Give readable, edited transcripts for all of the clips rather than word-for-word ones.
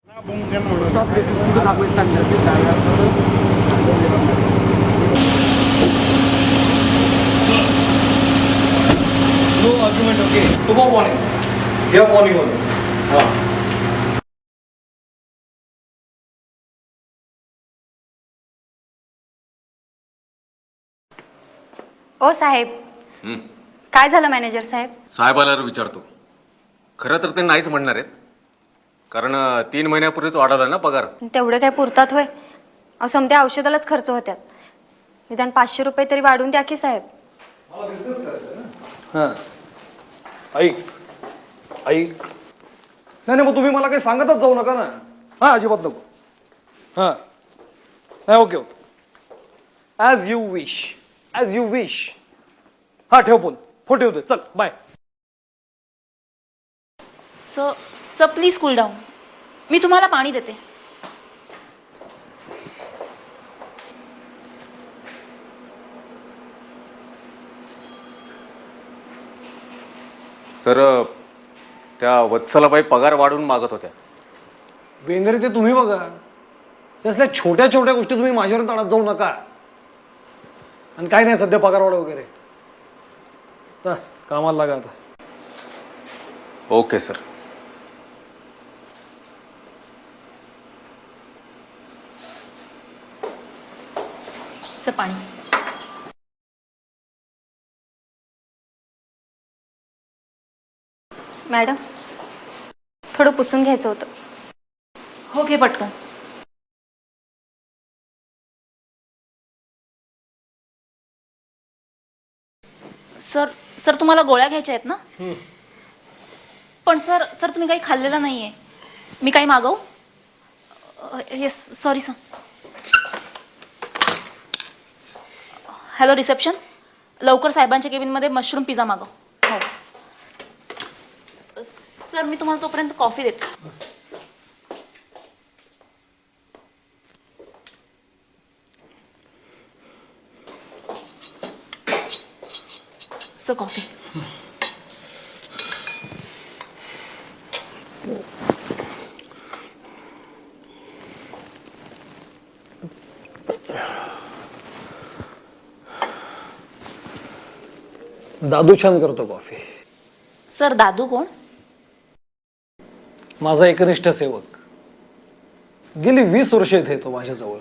No argument, okay. Tomorrow morning. Yeah, morning only. ओ साहेब, काय झालं manager साहेब? साहेबाला विचारतो. खरं तर ते नाहीच म्हणणार आहेत, कारण 3 महिन्यापूर्वीच वाढवला ना पगार. तेवढे काय पुरतात होय? अहो समत्या औषधालाच खर्च होत्यात. निदान 500 रुपये तरी वाढून द्या की साहेब. मला बिझनेस करायचा ना. हां, ऐक नाही मग तुम्ही मला काही सांगतच जाऊ नका ना. हां, अजिबात नको. हां नाही, ओके ॲज यू विश. हां, ठेव फोन ठेवते. चल bye. Sir please cool down. मी तुम्हाला पाणी देते. सर, त्या वत्सलाबाई पगार वाढवून मागत होत्या. वेंद्रे, ते तुम्ही बघा. त्यासल्या छोट्या छोट्या गोष्टी तुम्ही माझ्यावर ताणात जाऊ नका. आणि काय नाही सध्या पगारवाढ वगैरे. तर कामाला लागा आता. Okay sir. सर पाणी. मॅडम, थोडं पुसून घ्यायचं होतं. हो, घे पटकन. सर तुम्हाला गोळ्या घ्यायच्या आहेत ना? पण सर तुम्ही काही खाल्लेलं नाहीये. मी काही मागवू? Yes, sorry sir. Hello reception, लवकर साहेबांच्या केबिनमध्ये मशरूम पिझ्झा मागव. हो सर, मी तुम्हाला तोपर्यंत कॉफी देते. Sir coffee. दादू छान करतो कॉफी. सर दादू कोण? माझा एकनिष्ठ सेवक. गेली 20 वर्ष इथे येतो माझ्याजवळ.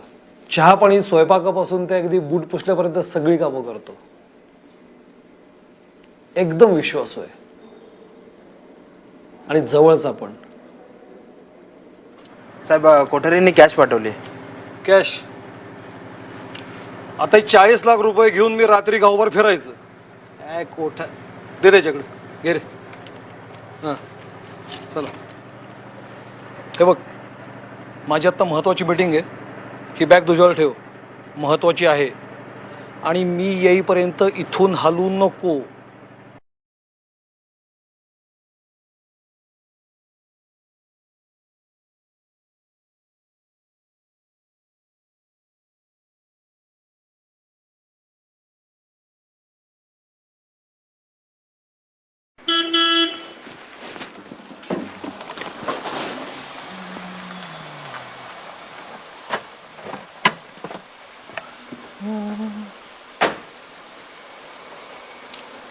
चहा पाणी स्वयंपाकापासून ते अगदी बूट पुसल्यापर्यंत सगळी कामं करतो. एकदम विश्वासू आहे आणि जवळचा पण. साहेब, कोठारींनी कॅश पाठवली. कॅश? आता 40 लाख रुपये घेऊन मी रात्री गावभर फिरायचं. काय कोठा दे त्याच्याकडे. घे रे. हां, चला. हे बघ, माझी आत्ता महत्त्वाची मीटिंग आहे. ही बॅग तुझ्यावर ठेव, महत्त्वाची आहे. आणि मी येईपर्यंत इथून हलू नको.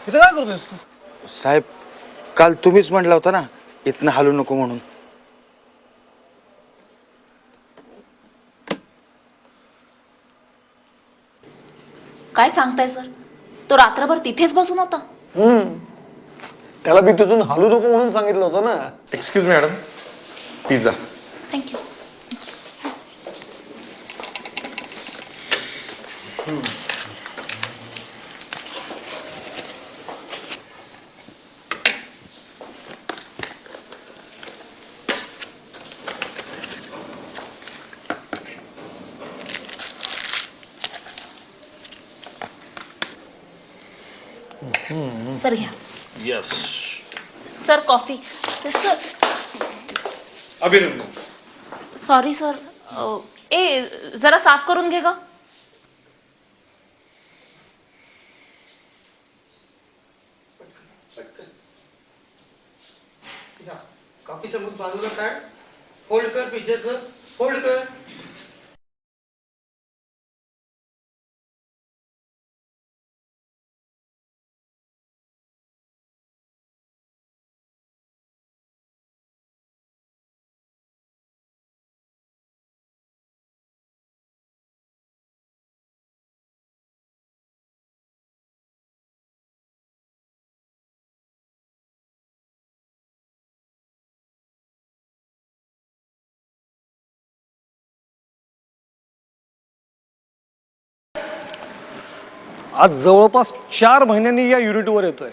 इथं काय करतोयस तू? साहेब, काल तुम्हीच म्हटलं होतं ना इथनं हलू नको म्हणून. काय सांगताय सर? तो रात्रभर तिथेच बसून होता? त्याला मी तिथून हलू नको म्हणून सांगितलं होतं ना. Excuse madam, pizza. Thank you. Sir घ्या. येस. Sir coffee. सर अभिनंदन. Sorry sir. जरा साफ करून घे ग. कॉफीचं मूग बाजूला काढ होल्ड कर पीछे होल्ड कर. आज जवळपास 4 महिन्यांनी या युनिटवर येतोय.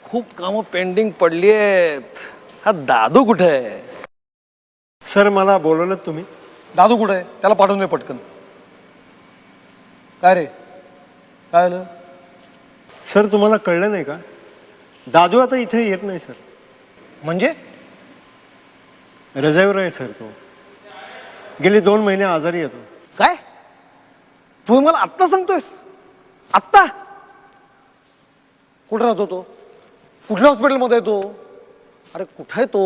खूप कामं पेंडिंग पडली आहेत. हा दादू कुठे आहे? सर मला बोलवलं तुम्ही. दादू कुठे आहे? त्याला पाठवून दे पटकन. काय रे, काय आलं? सर तुम्हाला कळलं नाही का, दादू आता इथे येत नाही सर. म्हणजे रजेवर आहे सर. तो गेले 2 महिने आजारी येतो. काय तू मला आत्ता सांगतोयस? आत्ता? कुठे राहतो तो? कुठल्या हॉस्पिटलमध्ये आहे तो? अरे कुठे आहे तो?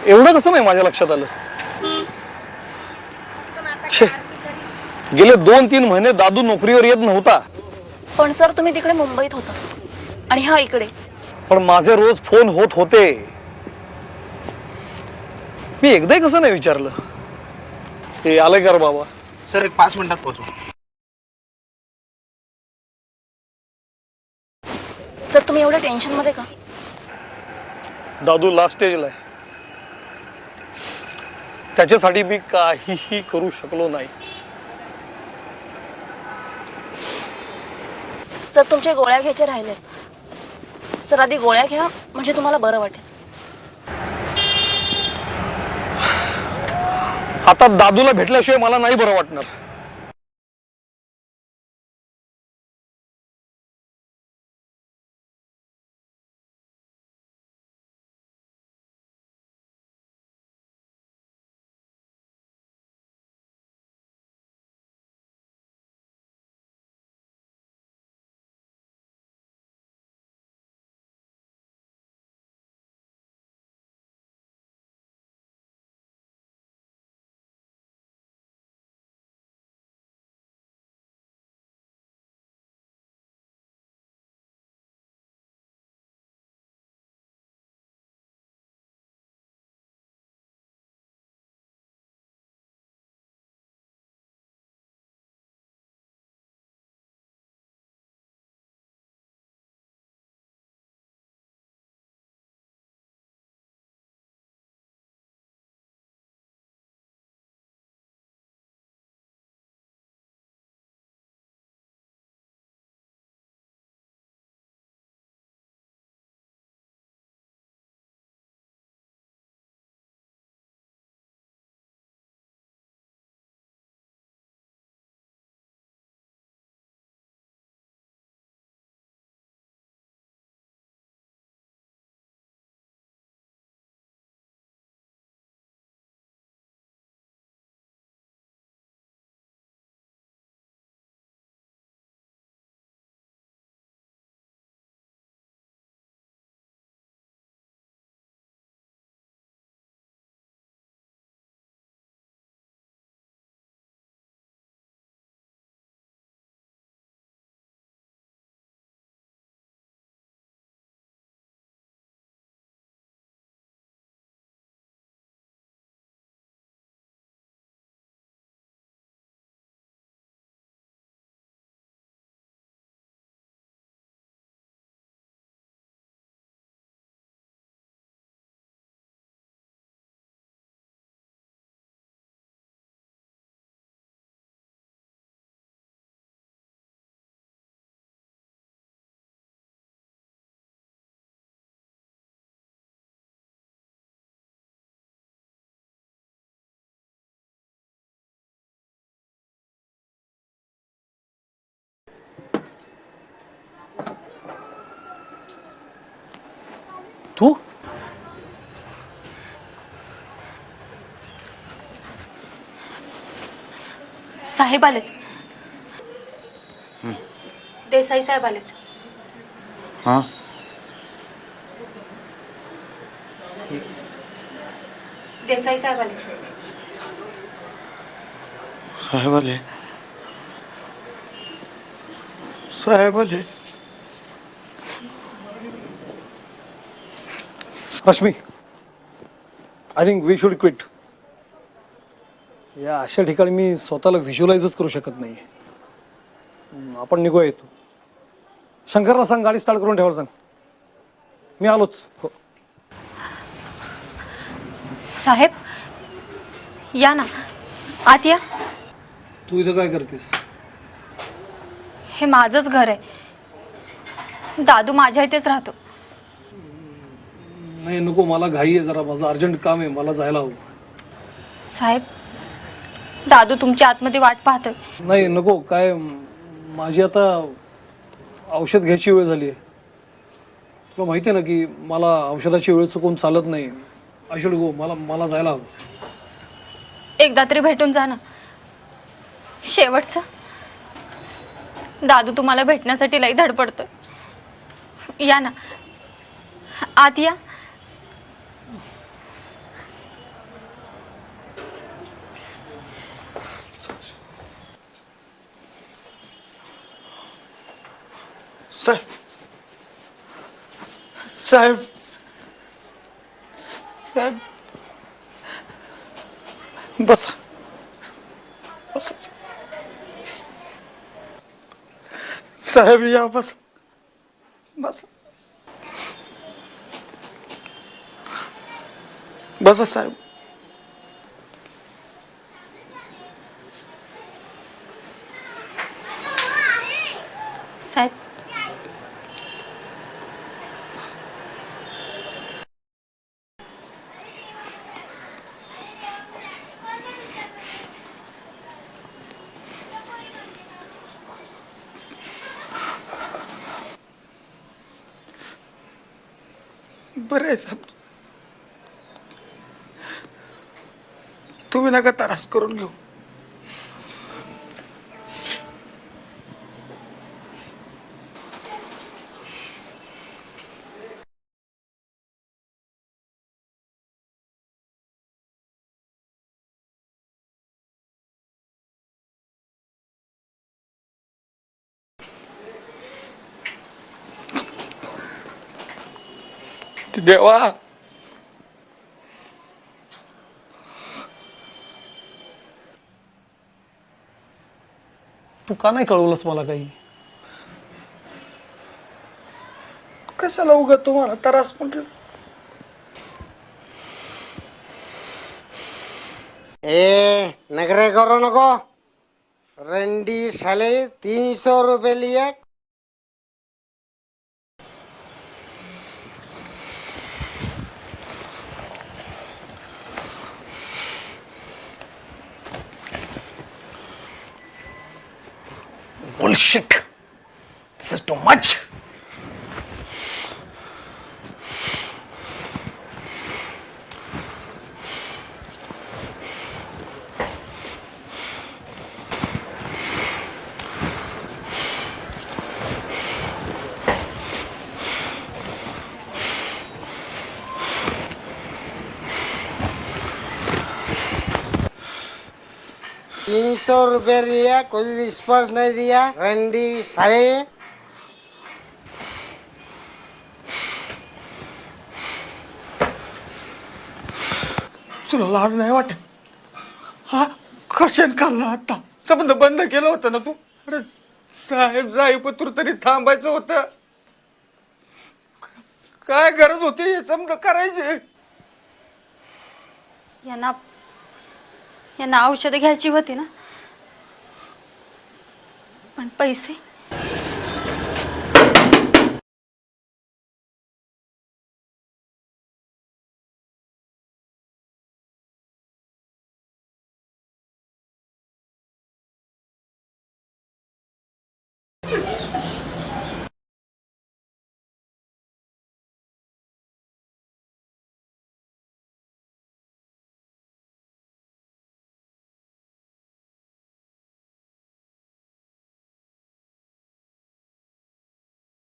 एवढं कसं नाही माझ्या लक्षात आलं? छे, गेले 2-3 महिने दादू नोकरीवर येत नव्हता. पण सर तुम्ही तिकडे मुंबईत होता आणि हा इकडे. पण माझे रोज फोन होत होते. मी एकदाही कसं नाही विचारलं? ते आलंय का रे बाबा? सर 5 मिनिटात पोहोचू. सर तुम्ही एवढ्या टेन्शनमध्ये का? दादू लास्ट स्टेजला आहे. त्याच्यासाठी मी काहीही करू शकलो नाही. सर तुमच्या गोळ्या घ्यायच्या राहिल्यात. सर आधी गोळ्या घ्या म्हणजे तुम्हाला बरं वाटेल. आता दादूला भेटल्याशिवाय मला नाही बरं वाटणार. साहेब आलेत. देसाई साहेब आलेत. हां देसाई साहेब आलेत. साहेब आले. साहेब आले. Rashmi, I think we should quit. या अशा ठिकाणी मी स्वतःला व्हिज्युअलाइजच करू शकत नाही. आपण निघूया येतो. शंकरला सांग गाडी स्टार्ट करून ठेवायला सांग. मी आलोच. हो. साहेब या ना, आत या. तू इथं काय करतेस? हे माझंच घर आहे. दादू माझ्या इथेच राहतो. नाही नको, मला घाई आहे जरा. माझं अर्जंट काम आहे, मला जायला हवं. साहेब दादू तुमच्या आतमध्ये वाट पाहतोय. नाही नको, काय माझी आता औषध घ्यायची वेळ झाली आहे. तुला माहिती आहे ना की मला औषधाची वेळ चुकून चालत नाही. I should go. मला जायला हवं. एकदा तरी भेटून जा ना, शेवटचं. दादू तुम्हाला भेटण्यासाठी लई धडपडतोय. या ना, आत या. साहेब साहेब साहेब बसा बसा. साहेब या बस बस बसा साहेब. साहेब बरं आहे साहेब. तुम्ही नका त्रास करून घेऊ. देवा, तू का नाही कळवलंस मला काही? कशाला उगा तुम्हाला त्रास म्हटलं. ए नखरे करू नको. रंडी साले 300 रुपये लिए. Bullshit. This is too much. ₹300 लिया, कोई रिस्पॉन्स नहीं दिया. रंडी साले. तुला लाज नाही वाटत? हा कशन खाल्ला आता. संबंध बंद केलं होतं ना तू. अरे साहेब जाईपतूर तरी थांबायचं होतं. काय गरज होती हे समज करायची. यांना औषधं घ्यायची होती ना, पण पैसे.